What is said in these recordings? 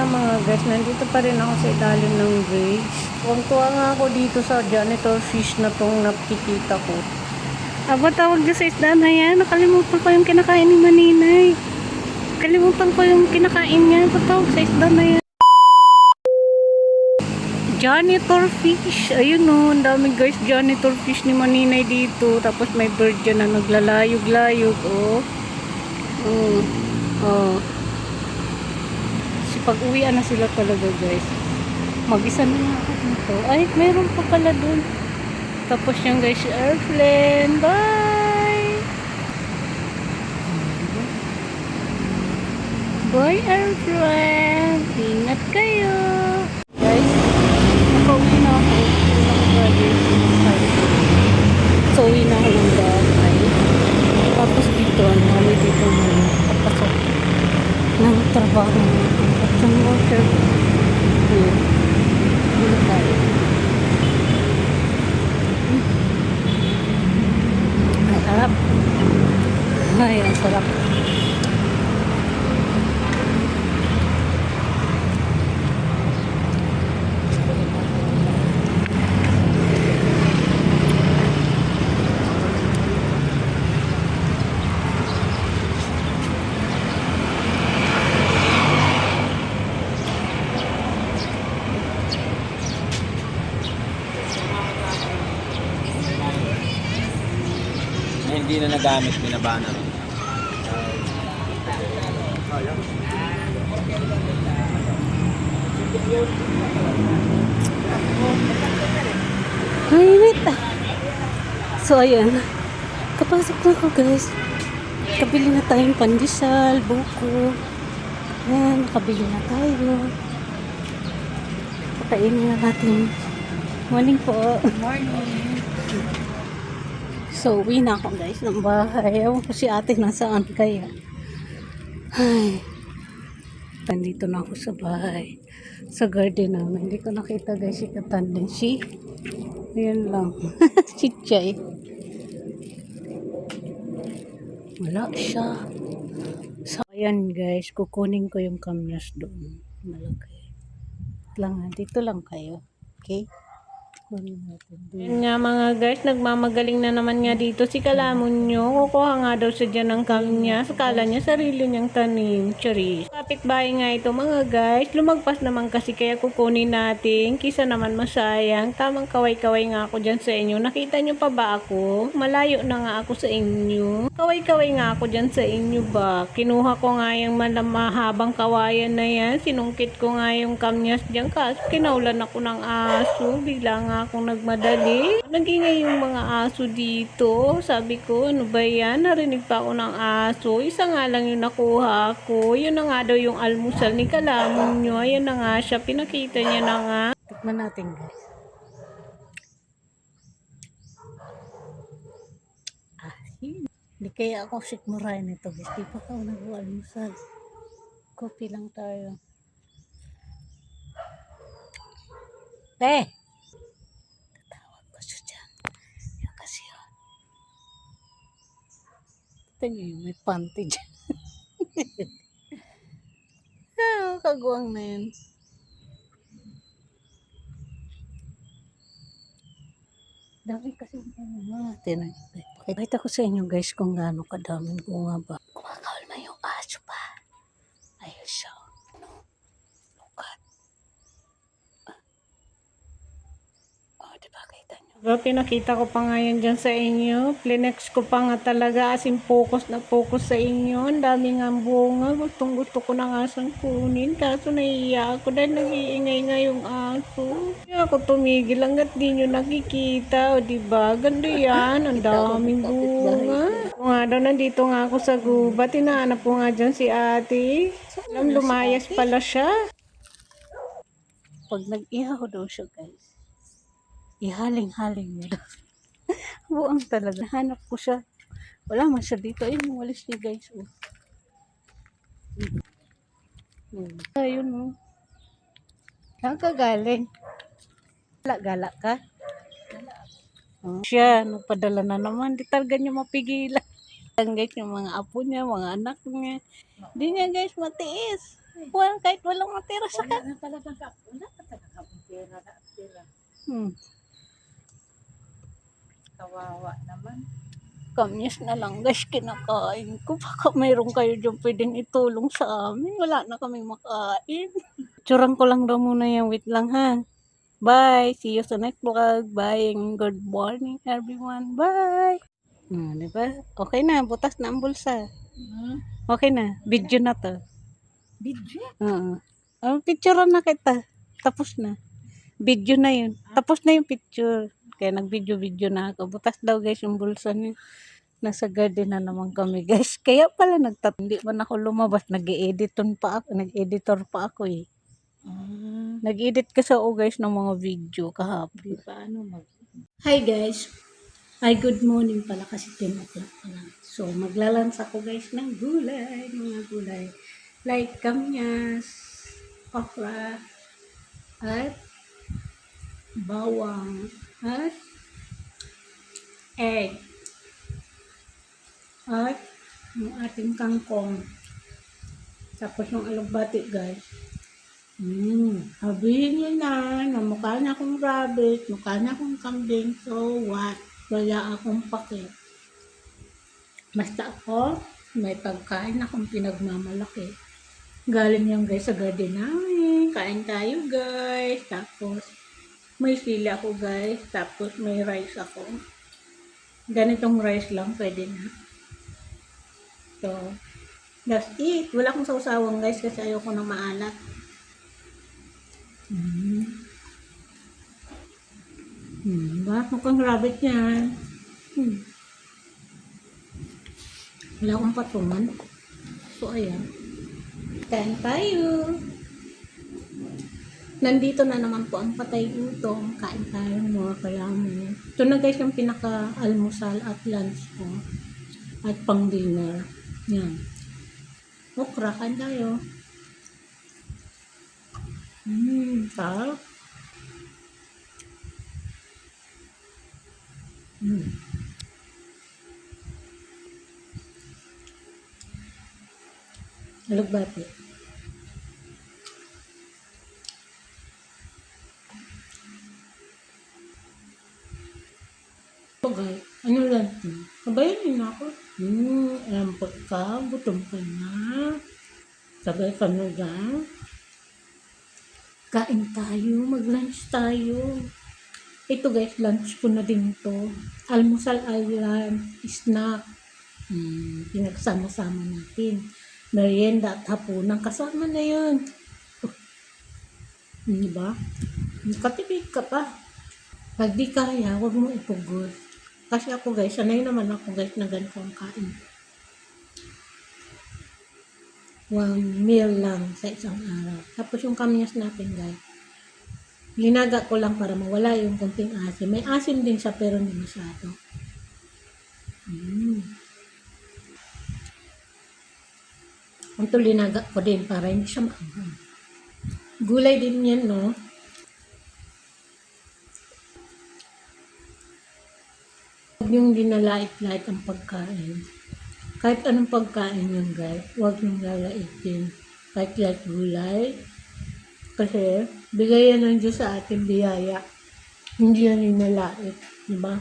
mga guys, nandito pa rin ako sa ilalim ng bridge. Tuwang-tuwa nga ako dito sa janitor fish na tong nakikita ko. Aba, tawag dyan sa isda na yan. Nakalimutan ko yung kinakain ni Maninay. Nakalimutan ko yung kinakain niya. Aba, tawag sa isda na yan. Janitor fish. Ayun o, ang dami guys. Janitor fish ni Maninay dito. Tapos may bird dyan na naglalayog-layog. Oh. Oh. Oh. Pag-uwian na sila talaga guys. Mag-isa na nga ako dito. Ay, mayroon pa pala dun. Tapos yan guys, airplane. Bye! Bye airplane! Ingat kayo! Guys, nakauwi na ako. So, uwi na ako ng bahay. Tapos dito, kami dito papasok ng trabaho. Some water. Dito tayo. Ang sarap. Ay, ang sarap. Hindi na nagamit, binabana rin. Mainit. So, ayan. Kapasok na ako guys. Kabili na tayong pandesal, buko. Ayan, nakabili na tayo. Pakainin na natin. Morning po. Morning. So, uwi na ako guys ng bahay. Ewan ko si ate nasaan kaya. Ay. Nandito na ako sa bahay. Sa garden namin. Hindi ko nakita guys si Katandensi. Ayan lang. Si Chay. Wala siya. So, ayan guys. Kukunin ko yung kamyas doon. Malagay. Lang, dito lang kayo. Okay? Yan nga mga guys, nagmamagaling na naman nga dito si Kalamon nyo. Kukuha nga daw siya dyan ng kamyas. Akala niya sarili niyang tanim. Charis. Kapitbahay nga ito mga guys. Lumagpas naman kasi kaya kukunin natin. Kisa naman masayang. Tamang kaway-kaway nga ako dyan sa inyo. Nakita nyo pa ba ako? Malayo na nga ako sa inyo. Kaway-kaway nga ako dyan sa inyo ba? Kinuha ko nga yung mahabang kawayan na yan. Sinungkit ko nga yung kamyas dyan. Kaso kinaulan ako ng aso. Bigla nga akong nagmadali. Nagingay yung mga aso dito. Sabi ko, ano ba yan? Narinig pa ako ng aso. Isa nga lang yung nakuha ko. Yun na nga daw yung almusal ni Kalamon nyo. Ayan na nga siya. Pinakita niya na nga. Tikman natin guys. Hindi kaya ako sikmurahin nito guys. Di pa ako nag-almusal. Coffee lang tayo. Tingin, may panty dyan. Kaguwang na yun. Dami kasi mga tinay. Pakita ko sa inyo guys kung gaano kadaming bunga ba. Kumakawal yung aso pa. Ayun siya. Lukat. Diba kita nyo? Pinakita ko pa nga yun dyan sa inyo. Plinex ko pa nga talaga as in focus na focus sa inyo. Ang dami nga bunga. Gustong gusto ko na nga siyang kunin. Kaso nahiya ako dahil nag-iingay nga yung aso. Kaya ako tumigil hanggat di nyo nakikita. O diba? Ganda yan. Ang daming bunga. Kung nga daw nandito nga ako sa gubat. Tinahanap ko nga dyan si ate. Alam, lumayas pala siya. Pag nag-ihaw daw siya guys. Ihaling-haling niya. Buang talaga. Hanap ko siya. Wala man siya dito. Ayun, walis niya guys. Ayun o. Saan ka galing? Gala ka? Siya, nagpadala na naman. Di talaga niya mapigilan. Guys, yung mga apo niya, mga anak niya. Di niya guys matiis. kahit walang matira sa Wala na talaga wala na talaga akong pera na tira. Kawawa naman. Kamyas na lang guys, kinakain ko. Baka mayroon kayo dyan pwedeng itulong sa amin. Wala na kaming makain. Tsurang ko lang daw muna yan. Wait lang ha. Bye. See you sa next vlog. Bye and good morning everyone. Bye. Diba? Okay na. Butas na ang bulsa. Okay na. Video na to. Video? Oo. Picture na kita. Tapos na. Video na yun. Tapos na yung picture. Kaya nag-video-video na ako. Butas daw guys yung bulsa niya. Nasa garden na naman kami guys. Kaya pala hindi man ako lumabas. Nag-editor pa ako eh. Nag-edit kasi ako guys ng mga video kahapon. Paano Hi guys. Ay good morning pala kasi 10 o'clock pa lang. So maglalans ako guys ng gulay. Mga gulay. Like kamyas, okra, at bawang, at egg. At yung ating kangkong. Tapos yung alugbati guys. Sabihin nyo na mukha na akong rabbit, mukha na akong kambing, so what? Wala akong pake. Basta ako, may pagkain akong pinagmamalaki. Galing yan guys sa garden namin. Kain tayo guys. Tapos, may sili ako guys. Tapos, may rice ako. Ganitong rice lang, pwede na. So, that's it. Wala akong sausawang guys kasi ayoko na maalat. Diba? Mukhang rabbit yan. Wala akong patungan. So, ayan. Kain tayo. Nandito na naman po ang patay gutom. Kain tayo mga kalaman. Ito na guys yung pinaka-almusal at lunch ko. At pang-dinner. Yan. Okra, kain tayo. Sarap. Alugbati. So guys, ano lang ito? Kabayan na ako. Ampot ka, gutom ka na. Sabay ka na dyan. Kain tayo, mag-lunch tayo. Ito guys, lunch ko na din to. Almusal island, snack. Pinagsama-sama natin. Merienda at hapunan, kasama na yun. Diba? Katipid ka pa. Pag di kaya, huwag mo ipugod. Kasi ako guys, sanay naman ako guys na ganito ang kain. 1 meal lang sa isang araw. Tapos yung kamyas natin guys, linaga ko lang para mawala yung konting asim. May asim din siya pero hindi masyado. Ito linaga ko din para hindi siya maanghang. Gulay din yan, no? Huwag yung dinalait-lait ang pagkain. Kahit anong pagkain yun, guys, huwag yung lalaitin. Kahit light gulay. Kasi, bigay yan ng Diyos sa ating biyaya. Hindi yan dinalait. Diba?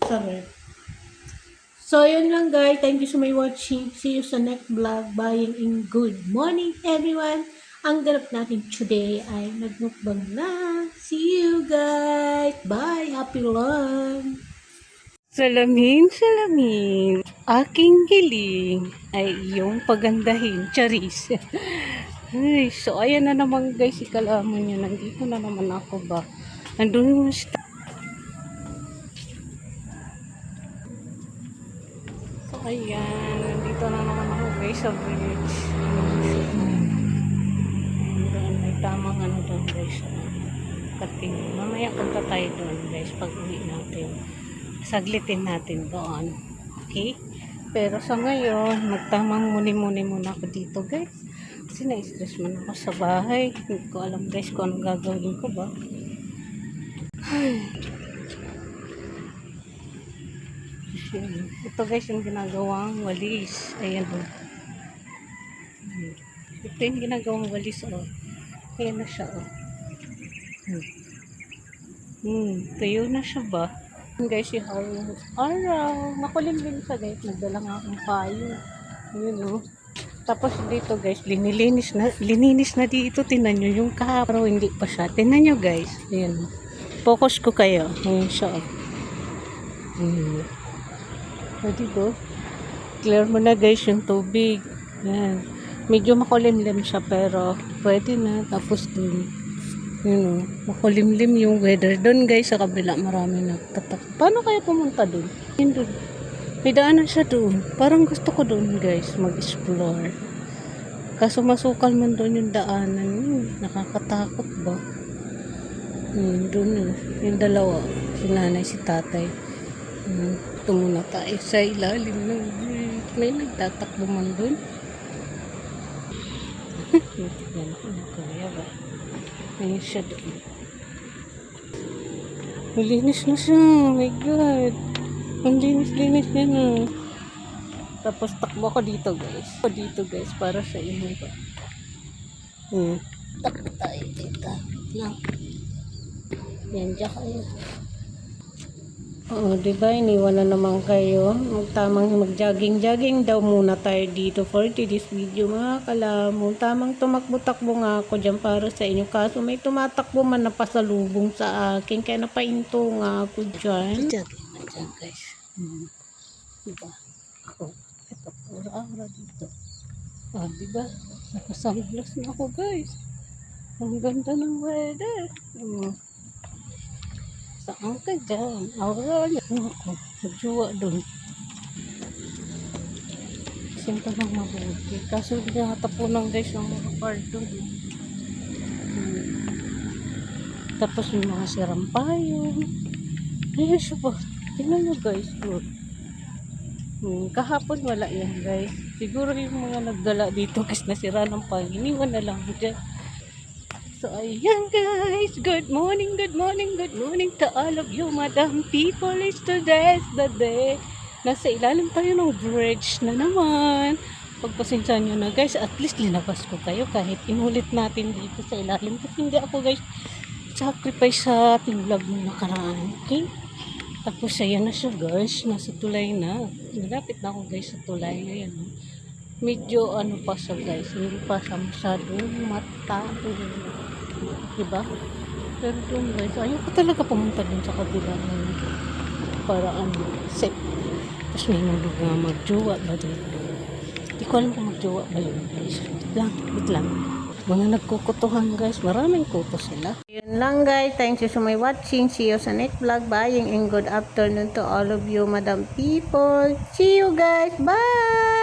Sarap. So, yun lang guys. Thank you so much for watching. See you sa next vlog. Bye and good morning everyone. Ang ganap natin today ay nagmukbang na. See you guys. Bye. Happy lunch. Salamin, salamin. Aking hiling ay iyong pagandahin. Charis. Ay, so, ayan na naman guys. Ikalaman nyo. Nandito na naman ako ba. Nandun yung ayan, nandito na naman ako guys sa bridge. Doon may tamang ano doon guys. Kating. Mamaya punta tayo doon guys pag uwi natin. Saglitin natin doon. Okay? Pero sa ngayon, magtamang muni-muni muna ako dito guys. Kasi na-stress man ako sa bahay. Hindi ko alam guys kung anong gagawin ko ba. Ito guys yung ginagawang walis. Ayan o. Ito yung ginagawang walis o. Ayan na siya o. Tuyo na siya ba? Guys, si Haru. Araw. Makulimlim siya guys. Nagdala nga akong payo. Ayan o. Tapos dito guys, lininis na dito. Tinan nyo yung kahapon. Hindi pa siya. Tinan nyo guys. Ayan. Focus ko kayo. Ayan siya. Pwede ko. Clear mo na guys yung tubig. Ayan. Medyo makulimlim siya pero pwede na. Tapos dun. Yun o. Makulimlim yung weather. Dun guys sa kabila marami nagtatak. Paano kaya pumunta dun? Yun dun. May daanan siya doon. Parang gusto ko doon guys mag-explore. Kaso masukal man doon yung daanan. Nakakatakot ba? Doon yung dalawa. Si nanay, si tatay. Ito muna tayo sa ilalim ng bridge. May nagtatakbo man doon. Yan ako ng kuya ba? Ayun siya doon. Malinis na siya. Oh my God. Ang linis-linis niya na. Tapos takbo ko dito guys. Para sa inyo ba. Takbo tayo dito. Lang. Yan, dyan kayo. Oo, diba? Iniwan na naman kayo. Mag-jogging daw muna tayo dito for today's video mga kalamo. Tamang tumakbo-takbo nga ako dyan para sa inyo. Kaso may tumatakbo man na pasalubong sa akin. Kaya napainto nga ako dyan. Jogging man dyan guys. Diba? Ako. Ito, pura-ara dito. Diba? Nakasunglass na ako guys. Ang ganda ng weather. Saan ka dyan? Aura niya. Ako, magjuwa doon. Sinta lang mabuti. Kaso natapunan guys ng mga part doon. Tapos yung mga sirampayo. Ayan siya ba? Tingnan nyo guys. Kahapon wala yan guys. Siguro yung mga nagdala dito kasi nasira ng panginiwan na lang dyan. So, ayan guys, good morning to all of you madam people. It's today's the day. Nasa ilalim tayo ng bridge na naman. Pagpasensya nyo na guys, at least linabas ko kayo kahit inulit natin dito sa ilalim. Kasi hindi ako guys sacrifice sa ating vlog na nakaraan. Okay? Tapos ayan na siya guys, nasa tulay na. Nalapit na ako guys sa tulay. Ayan. Medyo ano pa siya guys, hindi pa siya masyadong mata. Diba? Pero doon guys, ayaw ko talaga pumunta dun sa kabila para safe. Tapos may nandun nga magjowa ba dito? Hindi ko alam kung magjowa ba yun guys. Wait lang. Mga nagkukutuhan guys, maraming kuto sila. Yun lang guys, thank you so much watching. See you sa next vlog. Bye and good afternoon to all of you madam people. See you guys, bye!